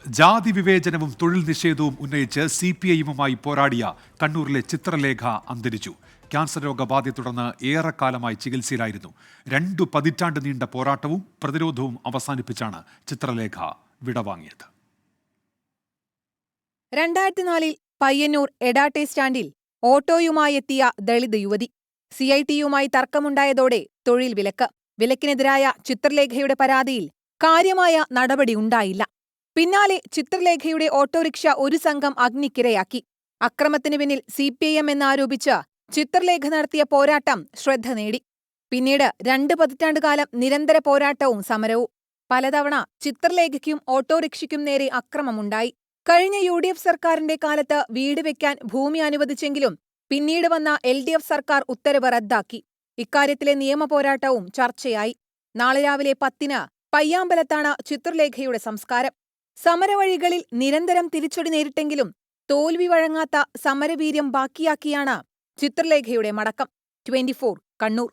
ജാതി വിവേചനവും തൊഴിൽ നിഷേധവും ഉന്നയിച്ച് CPI-യുമായി പോരാടിയ കണ്ണൂരിലെ ചിത്രലേഖ അന്തരിച്ചു. ക്യാൻസർ രോഗബാധയെ തുടർന്ന് ഏറെക്കാലമായി ചികിത്സയിലായിരുന്നു. 2 പതിറ്റാണ്ട് നീണ്ട പോരാട്ടവും പ്രതിരോധവും അവസാനിപ്പിച്ചാണ് ചിത്രലേഖ വിടവാങ്ങിയത്. 2004 പയ്യന്നൂർ എടാട്ടെ സ്റ്റാൻഡിൽ ഓട്ടോയുമായെത്തിയ ദളിത് യുവതി. CIT-യുമായി തർക്കമുണ്ടായതോടെ തൊഴിൽ വിലക്ക്. വിലക്കിനെതിരായ ചിത്രലേഖയുടെ പരാതിയിൽ കാര്യമായ നടപടി ഉണ്ടായില്ല. പിന്നാലെ ചിത്രലേഖയുടെ ഓട്ടോറിക്ഷ ഒരു സംഘം അഗ്നിക്കിരയാക്കി. അക്രമത്തിന് പിന്നിൽ CPIM എന്നാരോപിച്ച് ചിത്രലേഖ നടത്തിയ പോരാട്ടം ശ്രദ്ധ നേടി. പിന്നീട് 2 പതിറ്റാണ്ടുകാലം നിരന്തര പോരാട്ടവും സമരവും. പലതവണ ചിത്രലേഖയ്ക്കും ഓട്ടോറിക്ഷയ്ക്കും നേരെ അക്രമമുണ്ടായി. കഴിഞ്ഞ UDF സർക്കാരിന്റെ കാലത്ത് വീട് വെക്കാൻ ഭൂമി അനുവദിച്ചെങ്കിലും പിന്നീട് വന്ന LDF സർക്കാർ ഉത്തരവ് റദ്ദാക്കി. ഇക്കാര്യത്തിലെ നിയമപോരാട്ടവും ചർച്ചയായി. നാളെ രാവിലെ 10-ന് പയ്യാമ്പലത്താണ് ചിത്രലേഖയുടെ സംസ്കാരം. സമരവഴികളിൽ നിരന്തരം തിരിച്ചടി നേരിട്ടെങ്കിലും തോൽവി വഴങ്ങാത്ത സമരവീര്യം ബാക്കിയാക്കിയാണ് ചിത്രലേഖയുടെ മടക്കം. 24 കണ്ണൂർ.